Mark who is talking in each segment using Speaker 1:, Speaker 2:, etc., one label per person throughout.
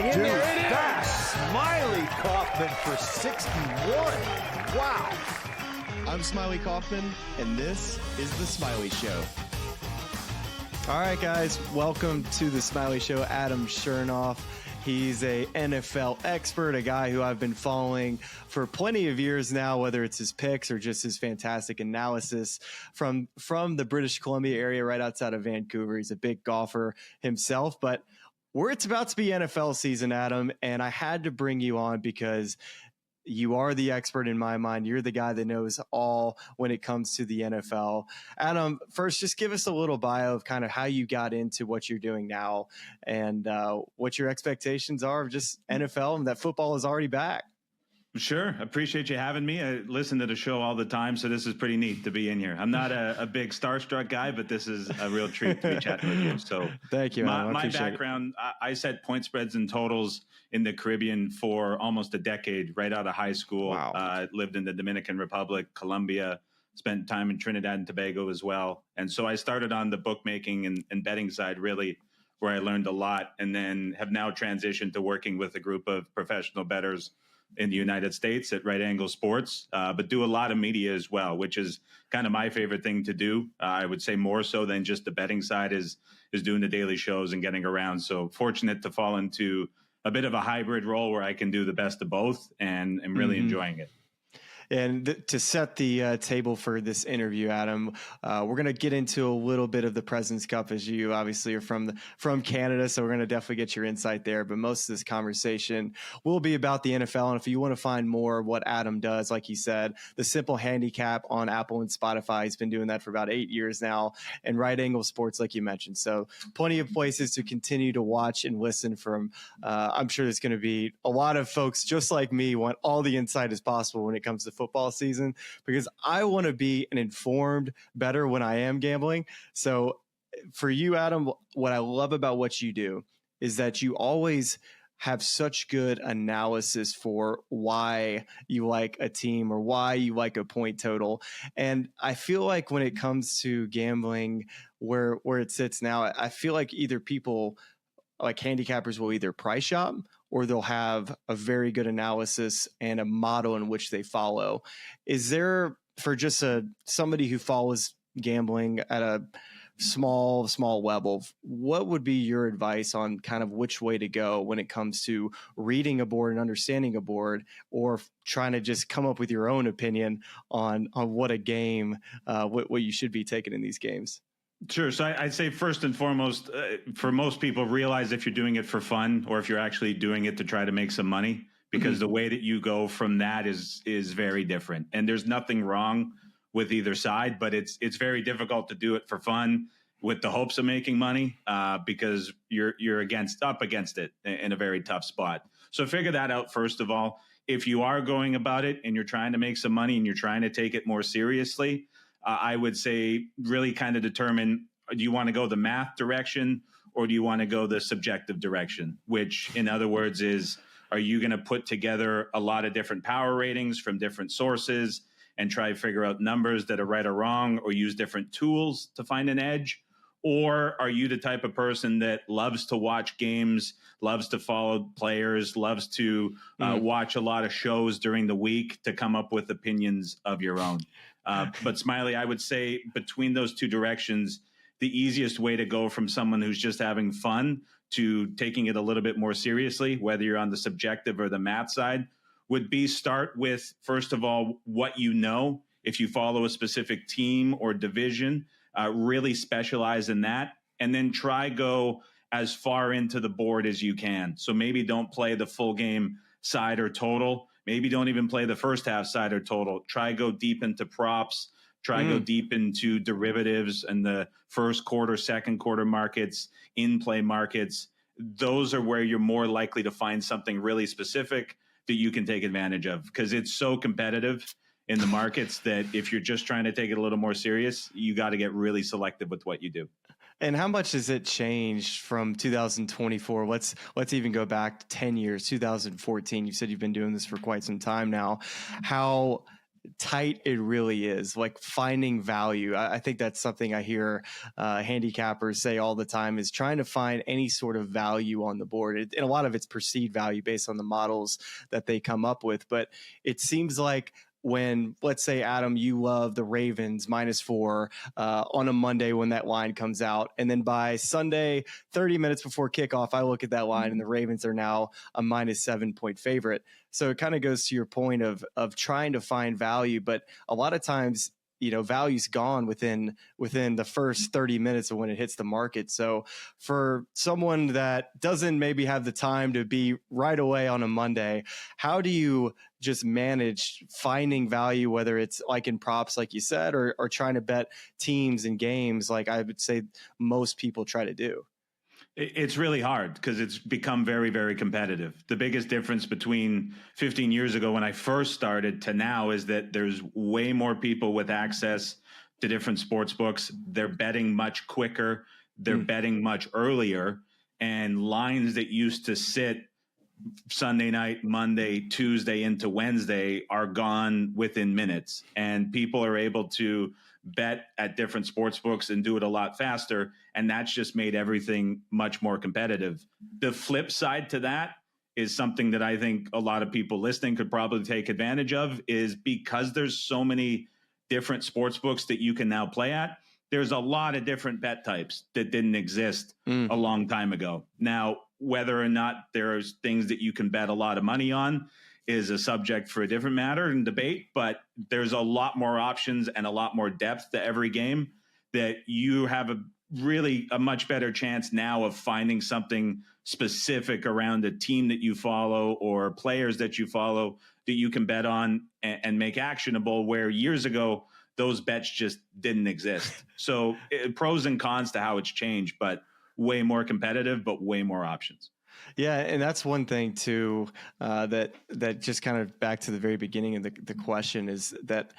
Speaker 1: in there it is. Smylie Kaufman for 61. Wow.
Speaker 2: I'm Smylie Kaufman, and this is The Smylie Show.
Speaker 3: All right, guys, welcome to The Smylie Show. Adam Chernoff. He's a NFL expert, a guy who I've been following for plenty of years now, whether it's his picks or just his fantastic analysis from the British Columbia area right outside of Vancouver. He's a big golfer himself, but it's about to be NFL season, Adam, and I had to bring you on because you are the expert in my mind. You're the guy that knows all when it comes to the NFL. Adam, first, just give us a little bio of kind of how you got into what you're doing now and what your expectations are of just NFL and that football is already back.
Speaker 4: Sure. Appreciate you having me. I listen to the show all the time, so this is pretty neat to be in here. I'm not a big starstruck guy, but this is a real treat to be chatting with you. So
Speaker 3: thank you.
Speaker 4: My background, I set point spreads and totals in the Caribbean for almost a decade, right out of high school.
Speaker 3: Wow.
Speaker 4: Lived in the Dominican Republic, Colombia, spent time in Trinidad and Tobago as well. And so I started on the bookmaking and betting side, really, where I learned a lot, and then have now transitioned to working with a group of professional bettors in the United States at Right Angle Sports, but do a lot of media as well, which is kind of my favorite thing to do. I would say more so than just the betting side is doing the daily shows and getting around. So fortunate to fall into a bit of a hybrid role where I can do the best of both, and I'm really enjoying it.
Speaker 3: And to set the table for this interview, Adam, we're going to get into a little bit of the President's Cup, as you obviously are from Canada, so we're going to definitely get your insight there. But most of this conversation will be about the NFL. And if you want to find more of what Adam does, like he said, the Simple Handicap on Apple and Spotify, he's been doing that for about 8 years now, and Right Angle Sports, like you mentioned. So plenty of places to continue to watch and listen from. I'm sure there's going to be a lot of folks just like me want all the insight as possible when it comes to football season, because I want to be an informed bettor when I am gambling. So for you, Adam, what I love about what you do is that you always have such good analysis for why you like a team or why you like a point total. And I feel like when it comes to gambling, where it sits now, I feel like either people like handicappers will either price shop or they'll have a very good analysis and a model in which they follow. Is there, for just somebody who follows gambling at a small level, what would be your advice on kind of which way to go when it comes to reading a board and understanding a board, or trying to just come up with your own opinion on what a game, what you should be taking in these games?
Speaker 4: Sure. So I'd say first and foremost, for most people, realize if you're doing it for fun or if you're actually doing it to try to make some money, because the way that you go from that is very different. And there's nothing wrong with either side, but it's very difficult to do it for fun with the hopes of making money, because you're up against it in a very tough spot. So figure that out first of all. If you are going about it and you're trying to make some money and you're trying to take it more seriously, I would say really kind of determine, do you want to go the math direction or do you want to go the subjective direction? Which, in other words, is, are you going to put together a lot of different power ratings from different sources and try to figure out numbers that are right or wrong, or use different tools to find an edge? Or are you the type of person that loves to watch games, loves to follow players, loves to watch a lot of shows during the week to come up with opinions of your own? But Smylie, I would say between those two directions, the easiest way to go from someone who's just having fun to taking it a little bit more seriously, whether you're on the subjective or the math side, would be start with, first of all, what you know. If you follow a specific team or division, really specialize in that, and then try go as far into the board as you can. So maybe don't play the full game side or total. Maybe don't even play the first half side or total. Try go deep into props. Try go deep into derivatives and the first quarter, second quarter markets, in-play markets. Those are where you're more likely to find something really specific that you can take advantage of, because it's so competitive in the markets that if you're just trying to take it a little more serious, you got to get really selective with what you do.
Speaker 3: And how much has it changed from 2024? Let's even go back 10 years, 2014. You said you've been doing this for quite some time now. How tight it really is, like finding value. I think that's something I hear handicappers say all the time, is trying to find any sort of value on the board. And a lot of it's perceived value based on the models that they come up with. But it seems like when, let's say, Adam, you love the Ravens -4 on a Monday when that line comes out, and then by Sunday, 30 minutes before kickoff, I look at that line and the Ravens are now a -7-point favorite. So it kind of goes to your point of trying to find value, but a lot of times, value's gone within the first 30 minutes of when it hits the market. So for someone that doesn't maybe have the time to be right away on a Monday, how do you just manage finding value, whether it's like in props, like you said, or trying to bet teams and games, like I would say most people try to do?
Speaker 4: It's really hard because it's become very, very competitive. The biggest difference between 15 years ago when I first started to now is that there's way more people with access to different sports books. They're betting much quicker. They're betting much earlier. And lines that used to sit Sunday night, Monday, Tuesday into Wednesday are gone within minutes. And people are able to bet at different sports books and do it a lot faster. And that's just made everything much more competitive. The flip side to that is something that I think a lot of people listening could probably take advantage of, is because there's so many different sports books that you can now play at. There's a lot of different bet types that didn't exist a long time ago. Now, whether or not there's things that you can bet a lot of money on is a subject for a different matter and debate, but there's a lot more options and a lot more depth to every game that you have a much better chance now of finding something specific around a team that you follow or players that you follow that you can bet on and make actionable, where years ago, those bets just didn't exist. So pros and cons to how it's changed, but way more competitive, but way more options.
Speaker 3: Yeah, and that's one thing too, that just kind of back to the very beginning of the question, is that,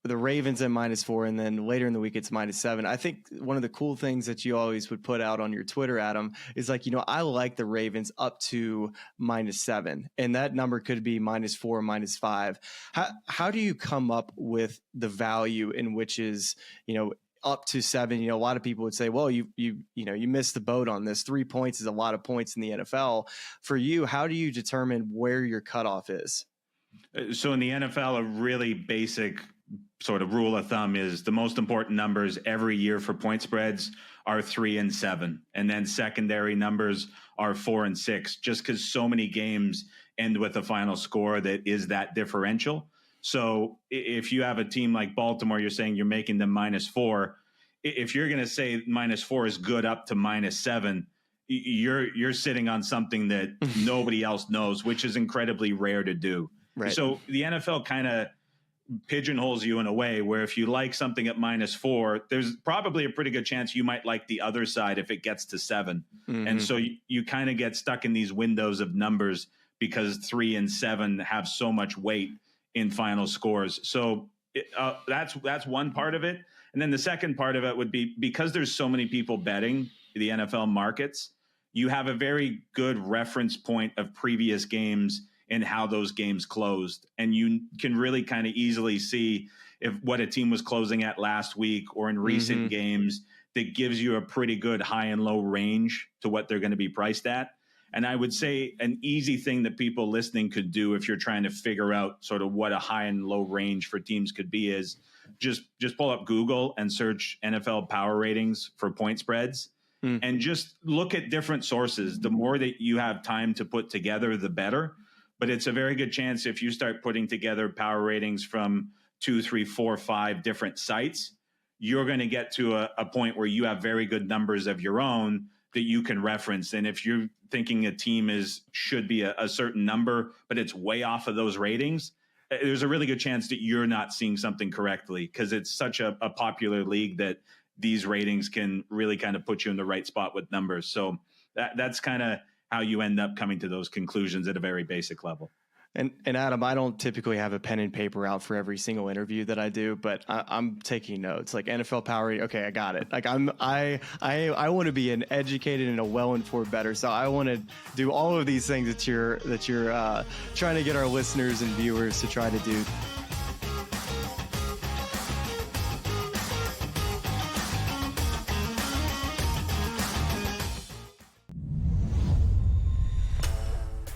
Speaker 3: the Ravens at -4, and then later in the week it's -7. I think one of the cool things that you always would put out on your Twitter, Adam, is like, I like the Ravens up to -7, and that number could be -4, -5. How do you come up with the value in which is, up to 7? A lot of people would say, well, you missed the boat on this. 3 points is a lot of points in the NFL. For you, how do you determine where your cutoff is?
Speaker 4: So in the NFL, a really basic sort of rule of thumb is the most important numbers every year for point spreads are 3 and 7. And then secondary numbers are 4 and 6, just because so many games end with a final score that is that differential. So if you have a team like Baltimore, you're saying you're making them -4. If you're going to say -4 is good up to -7, you're sitting on something that nobody else knows, which is incredibly rare to do. Right. So the NFL kind of pigeonholes you in a way where if you like something at -4, there's probably a pretty good chance you might like the other side if it gets to 7. And so you kind of get stuck in these windows of numbers because 3 and 7 have so much weight in final scores. So that's one part of it. And then the second part of it would be, because there's so many people betting the NFL markets, you have a very good reference point of previous games and how those games closed. And you can really kind of easily see if what a team was closing at last week or in recent games, that gives you a pretty good high and low range to what they're going to be priced at. And I would say an easy thing that people listening could do if you're trying to figure out sort of what a high and low range for teams could be is just pull up Google and search NFL power ratings for point spreads and just look at different sources. The more that you have time to put together, the better. But it's a very good chance if you start putting together power ratings from 2, 3, 4, 5 different sites, you're going to get to a point where you have very good numbers of your own that you can reference. And if you're thinking a team should be a certain number, but it's way off of those ratings, there's a really good chance that you're not seeing something correctly, because it's such a popular league that these ratings can really kind of put you in the right spot with numbers. So that's kind of how you end up coming to those conclusions at a very basic level.
Speaker 3: And Adam, I don't typically have a pen and paper out for every single interview that I do, but I'm taking notes. Like NFL power rating, okay, I got it. Like I want to be an educated and a well-informed bettor, so I want to do all of these things that you're trying to get our listeners and viewers to try to do.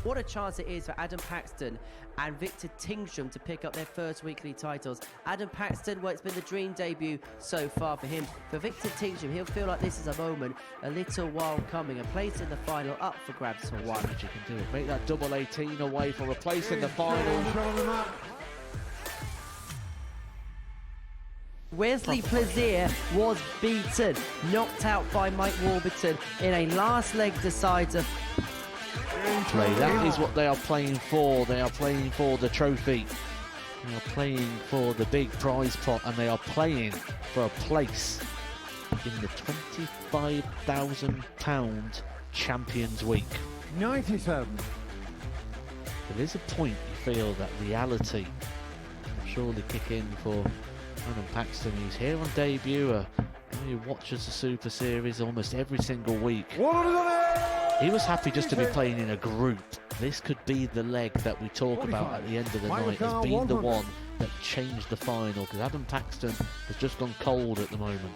Speaker 5: What a chance it is for Adam Paxton and Victor Tingsham to pick up their first weekly titles. Adam Paxton, well, it's been the dream debut so far for him. For Victor Tingsham, he'll feel like this is a moment a little while coming. A place in the final up for grabs for one.
Speaker 6: You can do it. Make that double 18 away for a place in the final.
Speaker 5: Wesley Plaisir was beaten, knocked out by Mike Warburton in a last leg decider.
Speaker 6: Play. That is what they are playing for. They are playing for the trophy. They are playing for the big prize pot, and they are playing for a place in the £25,000 Champions Week.
Speaker 1: 97.
Speaker 6: There is a point you feel that reality will surely kick in for Adam Paxton. He's here on debut. He watches the Super Series almost every single week. He was happy just to be playing in a group. This could be the leg that we talk about at the end of the night as being the one that changed the final, because Adam Paxton has just gone cold at the moment.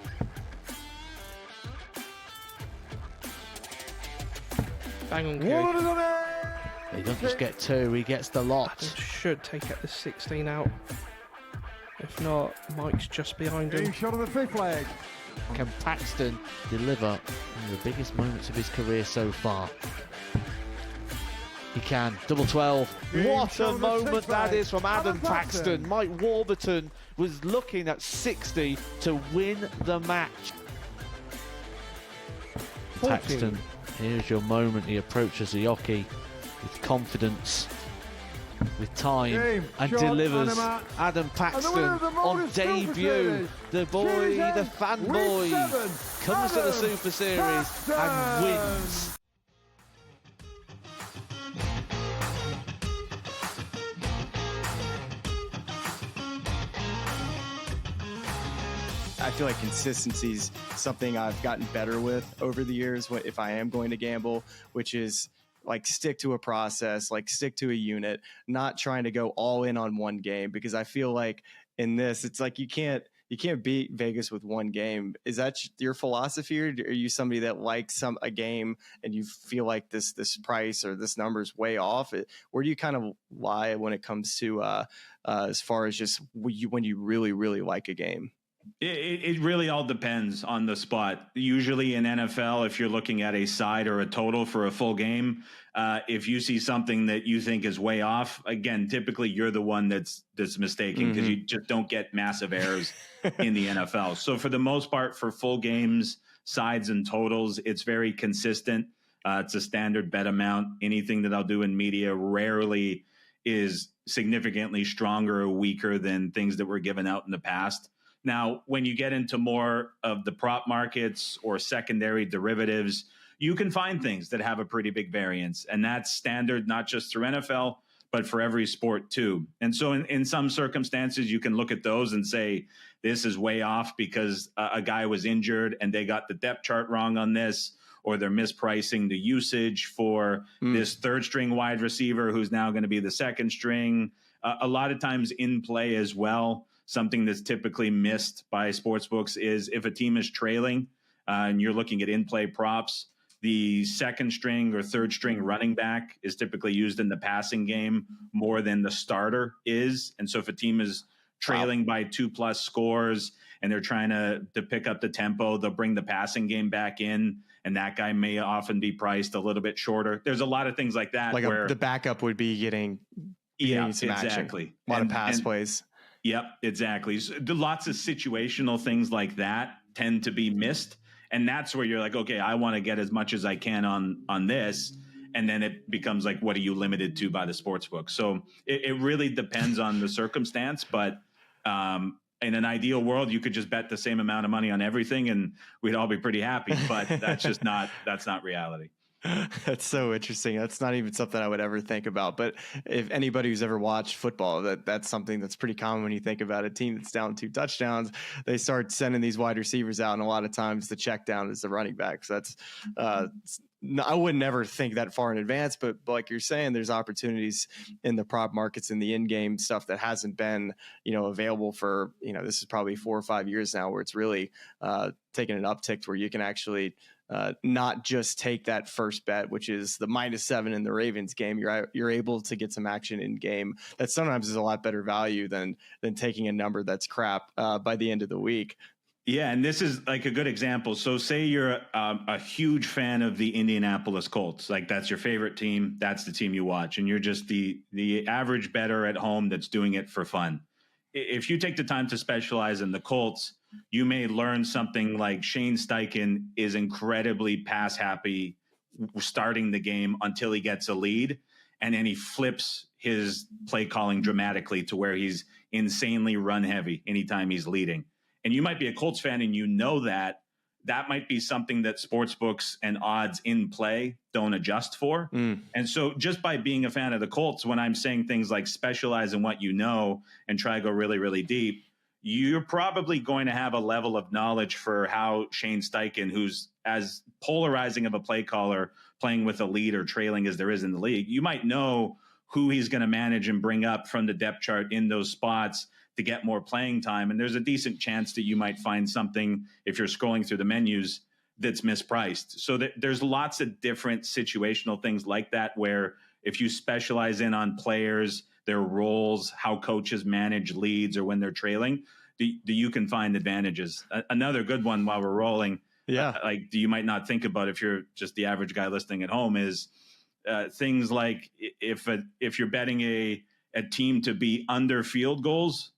Speaker 7: Bang on cue.
Speaker 6: He doesn't just get two, he gets the lot.
Speaker 7: Adam should take out the 16 out. If not, Mike's just behind him.
Speaker 1: Shot on the fifth leg.
Speaker 6: Can Paxton deliver one of the biggest moments of his career so far? He can. Double 12. What a moment that is from Adam Paxton. Mike Warburton was looking at 60 to win the match. Paxton, here's your moment. He approaches the hockey with confidence, with time, and delivers. Adam Paxton on debut. The boy, the fanboy, comes to the Super Series and wins.
Speaker 3: I feel like consistency is something I've gotten better with over the years if I am going to gamble, which is like stick to a process, like stick to a unit, not trying to go all in on one game, because I feel like in this, it's like you can't beat Vegas with one game. Is that your philosophy, or are you somebody that likes a game and you feel like this price or this number is way off? Where do you kind of lie when it comes to as far as just when you really, really like a game?
Speaker 4: It really all depends on the spot. Usually in NFL, if you're looking at a side or a total for a full game, if you see something that you think is way off, again, typically you're the one that's mistaken, because you just don't get massive errors in the NFL. So for the most part, for full games, sides and totals, it's very consistent. It's a standard bet amount. Anything that I'll do in media rarely is significantly stronger or weaker than things that were given out in the past. Now, when you get into more of the prop markets or secondary derivatives, you can find things that have a pretty big variance. And that's standard, not just through NFL, but for every sport too. And so in some circumstances, you can look at those and say, this is way off because a guy was injured and they got the depth chart wrong on this, or they're mispricing the usage for this third string wide receiver who's now going to be the second string. A lot of times in play as well. Something that's typically missed by sportsbooks is if a team is trailing and you're looking at in-play props, the second string or third string running back is typically used in the passing game more than the starter is. And so if a team is trailing by 2+ scores and they're trying to pick up the tempo, they'll bring the passing game back in, and that guy may often be priced a little bit shorter. There's a lot of things like that.
Speaker 3: Like
Speaker 4: where
Speaker 3: the backup would be getting some
Speaker 4: exactly.
Speaker 3: action. A lot of pass plays.
Speaker 4: Yep, exactly. So lots of situational things like that tend to be missed. And that's where you're like, okay, I want to get as much as I can on this. And then it becomes like, what are you limited to by the sports book? So it really depends on the circumstance. But in an ideal world, you could just bet the same amount of money on everything and we'd all be pretty happy. But that's not reality.
Speaker 3: That's so interesting. That's not even something I would ever think about. But if anybody who's ever watched football, that's something that's pretty common when you think about a team that's down 2 touchdowns. They start sending these wide receivers out, and a lot of times the check down is the running back. So that's I would never think that far in advance. But like you're saying, there's opportunities in the prop markets and the in-game stuff that hasn't been available for this is probably 4 or 5 years now, where it's really taken an uptick where you can actually not just take that first bet, which is the -7 in the Ravens game. You're able to get some action in game that sometimes is a lot better value than taking a number that's crap by the end of the week.
Speaker 4: Yeah, and this is like a good example. So say you're a huge fan of the Indianapolis Colts, like that's your favorite team, that's the team you watch, and you're just the average bettor at home that's doing it for fun. If you take the time to specialize in the Colts, you may learn something like Shane Steichen is incredibly pass happy starting the game until he gets a lead, and then he flips his play calling dramatically to where he's insanely run heavy anytime he's leading. And you might be a Colts fan and you know that might be something that sportsbooks and odds in play don't adjust for. And so just by being a fan of the Colts, when I'm saying things like specialize in what you know and try to go really, really deep, you're probably going to have a level of knowledge for how Shane Steichen, who's as polarizing of a play caller playing with a lead or trailing as there is in the league, you might know who he's going to manage and bring up from the depth chart in those spots to get more playing time. And there's a decent chance that you might find something, if you're scrolling through the menus, that's mispriced. So there's lots of different situational things like that, where if you specialize in on players, their roles, how coaches manage leads or when they're trailing, you can find advantages. Another good one while we're rolling, like you might not think about if you're just the average guy listening at home, is things like if you're betting a team to be under field goals,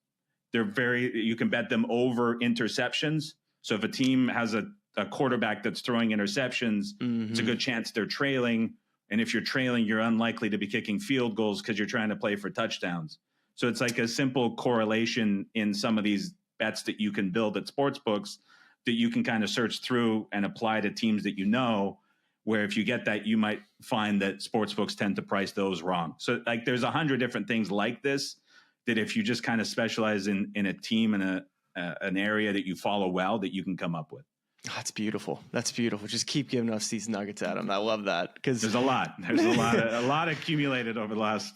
Speaker 4: you can bet them over interceptions. So if a team has a quarterback that's throwing interceptions, it's a good chance they're trailing. And if you're trailing, you're unlikely to be kicking field goals because you're trying to play for touchdowns. So it's like a simple correlation in some of these bets that you can build at sportsbooks that you can kind of search through and apply to teams that you know, where if you get that, you might find that sportsbooks tend to price those wrong. So like there's 100 different things like this that if you just kind of specialize in a team and an area that you follow well, that you can come up with.
Speaker 3: That's beautiful. That's beautiful. Just keep giving us these nuggets, Adam. I love that, because
Speaker 4: there's a lot. There's a lot accumulated over the last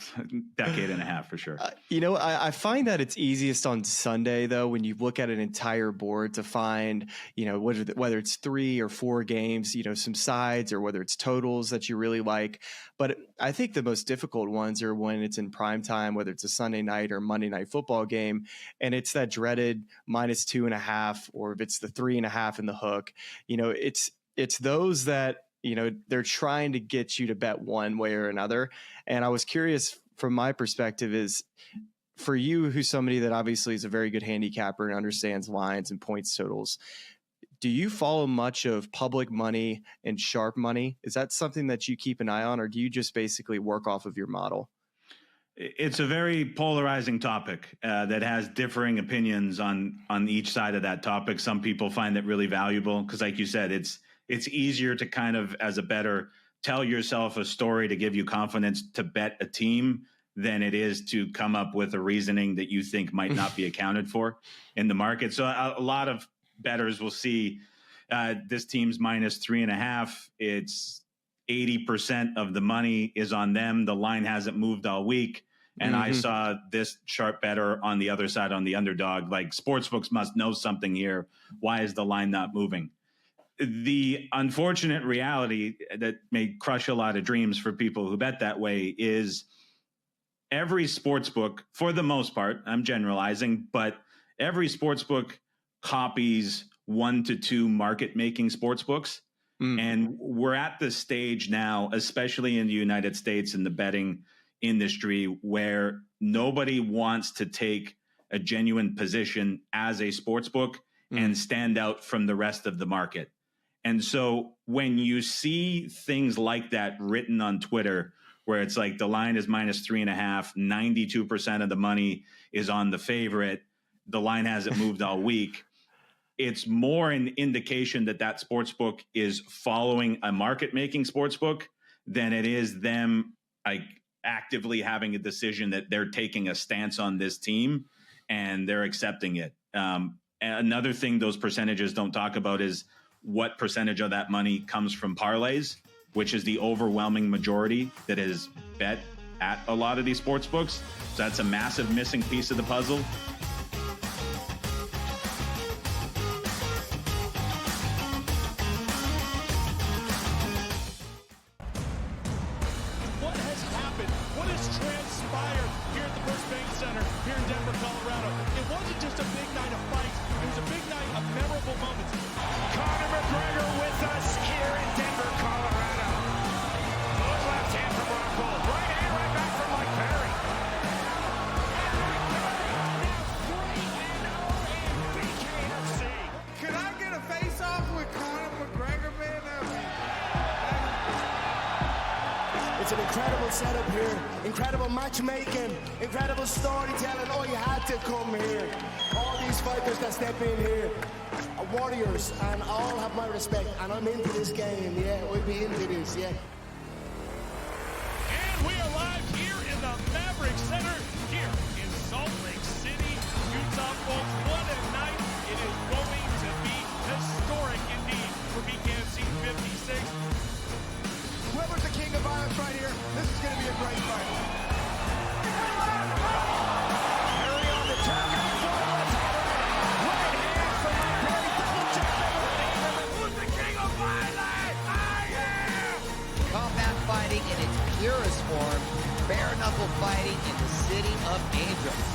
Speaker 4: decade and a half, for sure.
Speaker 3: I find that it's easiest on Sunday, though, when you look at an entire board to find, whether it's 3 or 4 games, some sides, or whether it's totals that you really like. But I think the most difficult ones are when it's in prime time, whether it's a Sunday night or Monday night football game, and it's that dreaded -2.5, or if it's the 3.5 in the hook. It's those that, they're trying to get you to bet one way or another. And I was curious, from my perspective, is for you, who's somebody that obviously is a very good handicapper and understands lines and points totals, do you follow much of public money and sharp money? Is that something that you keep an eye on, or do you just basically work off of your model?
Speaker 4: It's a very polarizing topic that has differing opinions on each side of that topic. Some people find it really valuable because, like you said, it's easier to kind of, as a bettor, tell yourself a story to give you confidence to bet a team than it is to come up with a reasoning that you think might not be accounted for in the market. So a lot of bettors will see this team's -3.5. It's 80% of the money is on them. The line hasn't moved all week. And I saw this sharp bettor on the other side on the underdog. Like, sportsbooks must know something here. Why is the line not moving? The unfortunate reality that may crush a lot of dreams for people who bet that way is every sportsbook, for the most part, I'm generalizing, but every sportsbook copies 1 to 2 market-making sportsbooks. And we're at the stage now, especially in the United States in the betting industry, where nobody wants to take a genuine position as a sportsbook and stand out from the rest of the market. And so when you see things like that written on Twitter, where it's like the line is -3.5, 92% of the money is on the favorite, the line hasn't moved all week, it's more an indication that sportsbook is following a market-making sportsbook than it is them like actively having a decision that they're taking a stance on this team and they're accepting it. Another thing those percentages don't talk about is what percentage of that money comes from parlays, which is the overwhelming majority that is bet at a lot of these sportsbooks. So that's a massive missing piece of the puzzle.
Speaker 8: what has transpired here at the First Bank Center here in Denver, Colorado. It wasn't just a big night of fights. It was a big night of memorable moments.
Speaker 9: Conor McGregor with us here in Denver, Colorado. Good left hand from Rockhold. Right hand right back from Mike Perry.
Speaker 10: Can I get a face-off with Conor McGregor, man?
Speaker 11: It's an incredible setup here, incredible matchmaking, incredible storytelling. Oh, you had to come here. All these fighters that step in here are warriors, and all have my respect. And I'm into this game, yeah. We'll be into this, yeah.
Speaker 8: And we are live here in the Maverick Center here in Salt Lake City, Utah, folks. What a night. It is going to be historic indeed for BKFC 56.
Speaker 10: Whoever's the king of violence right here, this is going to be a great fight.
Speaker 9: Perry on the turn. Right hand from Mike Perry. Double check. Who's the king of violence? I am!
Speaker 12: Combat fighting in its purest form. Bare knuckle fighting in the city of angels.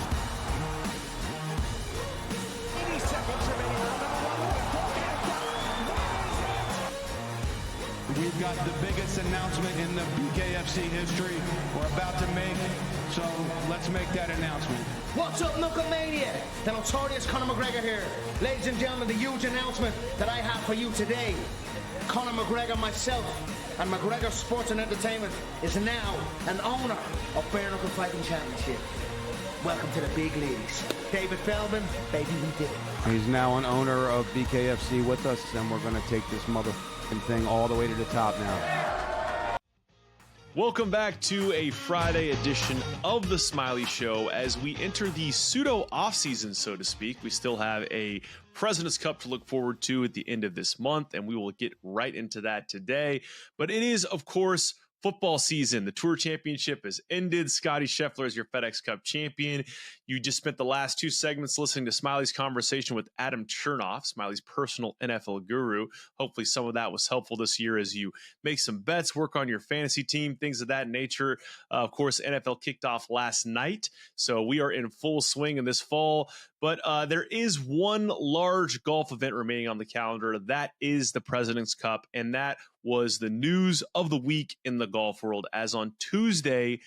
Speaker 9: 80 seconds remaining.
Speaker 13: We've got the biggest announcement in the BKFC history we're about to make, so let's make that announcement.
Speaker 11: What's up, Knucklemania? The notorious Conor McGregor here. Ladies and gentlemen, the huge announcement that I have for you today. Conor McGregor, myself, and McGregor Sports and Entertainment is now an owner of Bare Knuckle Fighting Championship. Welcome to the big leagues. David Feldman, baby, we did it.
Speaker 13: He's now an owner of BKFC with us, and we're going to take this motherfucking thing all the way to the top now.
Speaker 14: Welcome back to a Friday edition of the Smylie Show. As we enter the pseudo off-season, so to speak, we still have a President's Cup to look forward to at the end of this month, and we will get right into that today. But it is, of course, football season. The Tour Championship has ended. Scotty Scheffler is your FedEx Cup champion. You just spent the last two segments listening to Smylie's conversation with Adam Chernoff, Smylie's personal NFL guru. Hopefully some of that was helpful this year as you make some bets, work on your fantasy team, things of that nature. Of course, NFL kicked off last night, so we are in full swing in this fall. But there is one large golf event remaining on the calendar. That is the President's Cup, and that was the news of the week in the golf world, as on Tuesday,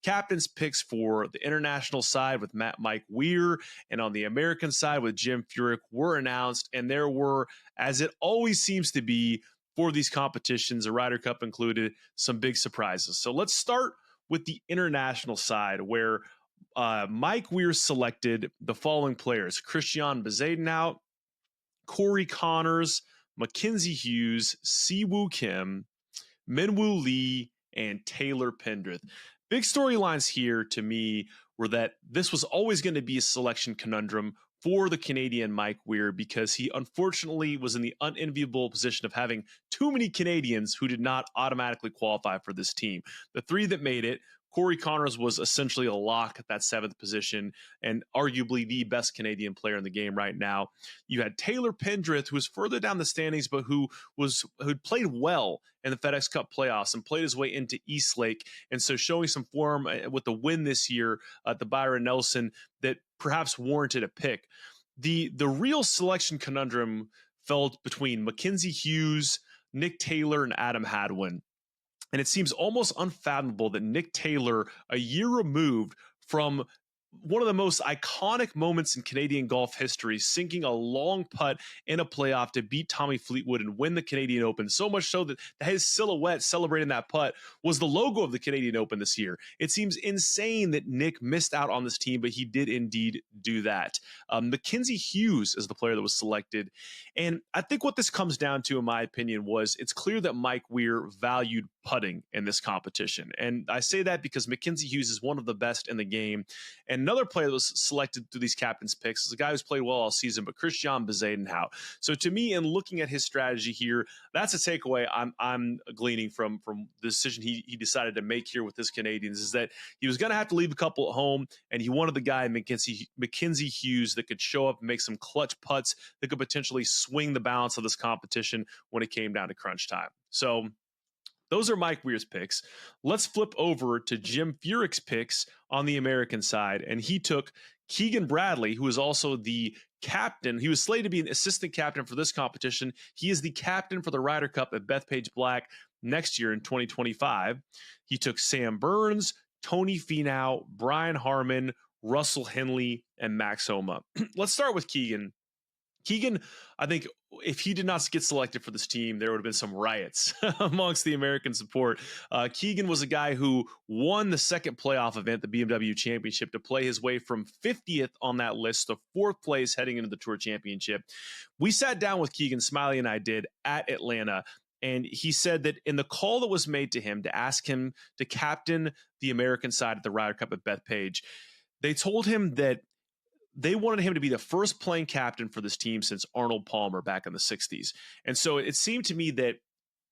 Speaker 14: captain's picks for the international side with Mike Weir and on the American side with Jim Furyk were announced, and there were, as it always seems to be for these competitions, the Ryder Cup included, some big surprises. So let's start with the international side, where Mike Weir selected the following players: Christian Bezuidenhout, Corey Connors, Mackenzie Hughes, Siwoo Kim, Minwoo Lee, and Taylor Pendrith. Big storylines here to me were that this was always going to be a selection conundrum for the Canadian Mike Weir, because he unfortunately was in the unenviable position of having too many Canadians who did not automatically qualify for this team. The three that made it, Corey Connors was essentially a lock at that seventh position and arguably the best Canadian player in the game right now. You had Taylor Pendrith, who was further down the standings, but who'd played well in the FedEx Cup playoffs and played his way into Eastlake. And so showing some form with the win this year at the Byron Nelson that perhaps warranted a pick. The real selection conundrum fell between Mackenzie Hughes, Nick Taylor, and Adam Hadwin. And it seems almost unfathomable that Nick Taylor, a year removed from one of the most iconic moments in Canadian golf history, sinking a long putt in a playoff to beat Tommy Fleetwood and win the Canadian Open, so much so that his silhouette celebrating that putt was the logo of the Canadian Open this year. It seems insane that Nick missed out on this team, but he did indeed do that. Mackenzie Hughes is the player that was selected. And I think what this comes down to, in my opinion, was it's clear that Mike Weir valued putting in this competition. And I say that because Mackenzie Hughes is one of the best in the game. And another player that was selected through these captain's picks is a guy who's played well all season, but Christian Bezuidenhout. So to me, in looking at his strategy here, that's a takeaway I'm gleaning from the decision he decided to make here with his Canadians, is that he was going to have to leave a couple at home, and he wanted the guy, Mackenzie Hughes, that could show up and make some clutch putts that could potentially swing the balance of this competition when it came down to crunch time. So those are Mike Weir's picks. Let's flip over to Jim Furyk's picks on the American side, and he took Keegan Bradley, who is also the captain. He was slated to be an assistant captain for this competition. He is the captain for the Ryder Cup at Bethpage Black next year in 2025. He took Sam Burns, Tony Finau, Brian Harman, Russell Henley, and Max Homa. Let's start with Keegan. Keegan, I think if he did not get selected for this team, there would have been some riots amongst the American support. Keegan was a guy who won the second playoff event, the BMW Championship, to play his way from 50th on that list to 4th place heading into the Tour Championship. We sat down with Keegan, Smylie and I did, at Atlanta, and he said that in the call that was made to him to ask him to captain the American side at the Ryder Cup at Bethpage, they told him that they wanted him to be the first playing captain for this team since Arnold Palmer back in the 60s. And so it seemed to me that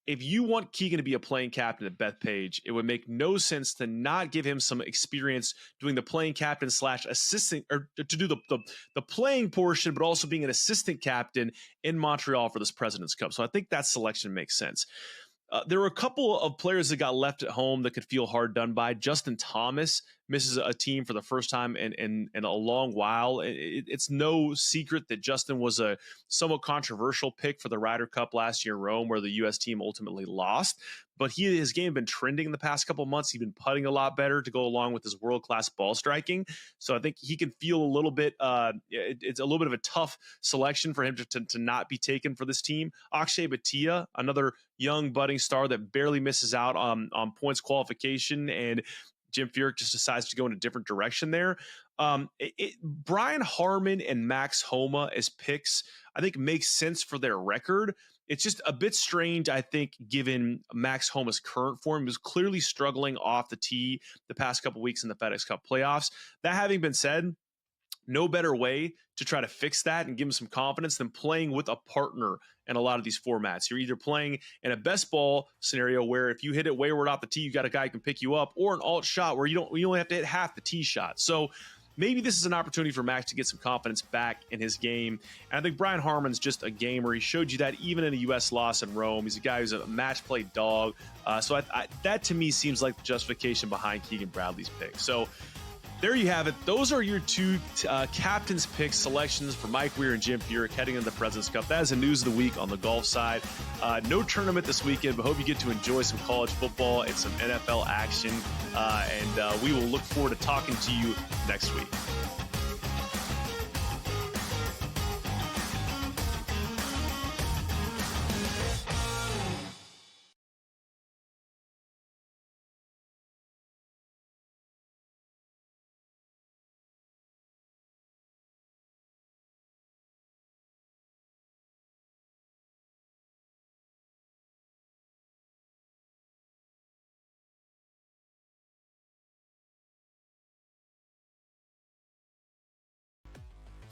Speaker 14: if you want Keegan to be a playing captain at Bethpage, it would make no sense to not give him some experience doing the playing captain / assistant, or to do the playing portion, but also being an assistant captain in Montreal for this President's Cup. So I think that selection makes sense. There were a couple of players that got left at home that could feel hard done by. Justin Thomas misses a team for the first time in a long while. It's no secret that Justin was a somewhat controversial pick for the Ryder Cup last year in Rome, where the U.S. team ultimately lost. But his game had been trending in the past couple of months. He's been putting a lot better to go along with his world-class ball striking. So I think he can feel a little bit, it's a little bit of a tough selection for him to not be taken for this team. Akshay Bhatia, another young budding star that barely misses out on points qualification, and Jim Furyk just decides to go in a different direction there. Brian Harman and Max Homa as picks, I think, makes sense for their record. It's just a bit strange, I think, given Max Homa's current form. He was clearly struggling off the tee the past couple weeks in the FedEx Cup playoffs. That having been said, no better way to try to fix that and give him some confidence than playing with a partner in a lot of these formats. You're either playing in a best ball scenario where if you hit it wayward off the tee, you got a guy who can pick you up, or an alt shot where you only have to hit half the tee shot. So maybe this is an opportunity for Max to get some confidence back in his game. And I think Brian Harman's just a gamer. He showed you that even in a U.S. loss in Rome. He's a guy who's a match play dog. So that to me seems like the justification behind Keegan Bradley's pick. So there you have it. Those are your two captain's pick selections for Mike Weir and Jim Furyk heading into the President's Cup. That is the news of the week on the golf side. No tournament this weekend, but hope you get to enjoy some college football and some NFL action. And we will look forward to talking to you next week.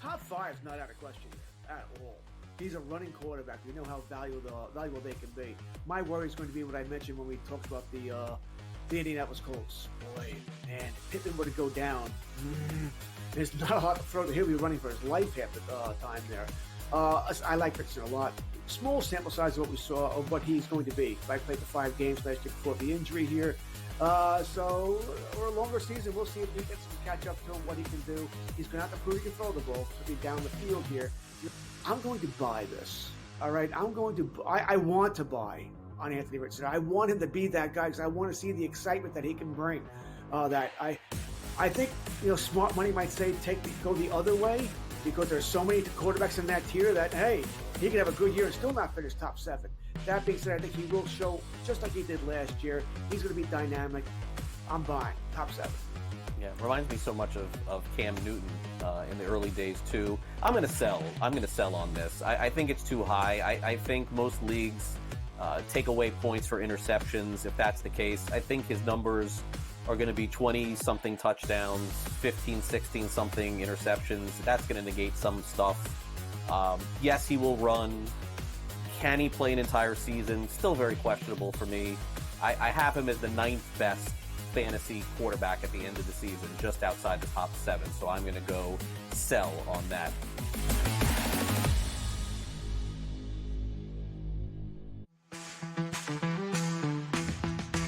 Speaker 15: Top 5 is not out of question at all. He's a running quarterback. We know how valuable they can be. My worry is going to be what I mentioned when we talked about the Indianapolis Colts. Boy, man, Pittman would go down. There's not a lot to throw. He'll be running for his life half the time there. I like Pittman a lot. Small sample size of what we saw of what he's going to be. I played the 5 games last year before the injury here. So, or a longer season, we'll see if he gets to catch up to him, what he can do. He's going to have to prove he can throw the ball to be down the field here. I'm going to buy this. All right, I want to buy on Anthony Richardson. I want him to be that guy because I want to see the excitement that he can bring. I think, smart money might say go the other way because there's so many quarterbacks in that tier that, hey, he could have a good year and still not finish top 7. That being said, I think he will show, just like he did last year, he's going to be dynamic. I'm buying top 7.
Speaker 16: Yeah, reminds me so much of Cam Newton in the early days too. I'm going to sell on this. I think it's too high. I think most leagues take away points for interceptions. If that's the case, I think his numbers are going to be 20-something touchdowns, 15, 16-something interceptions. That's going to negate some stuff. Yes, he will run. Can he play an entire season? Still very questionable for me. I have him as the 9th best fantasy quarterback at the end of the season, just outside the top 7. So I'm going to go sell on that.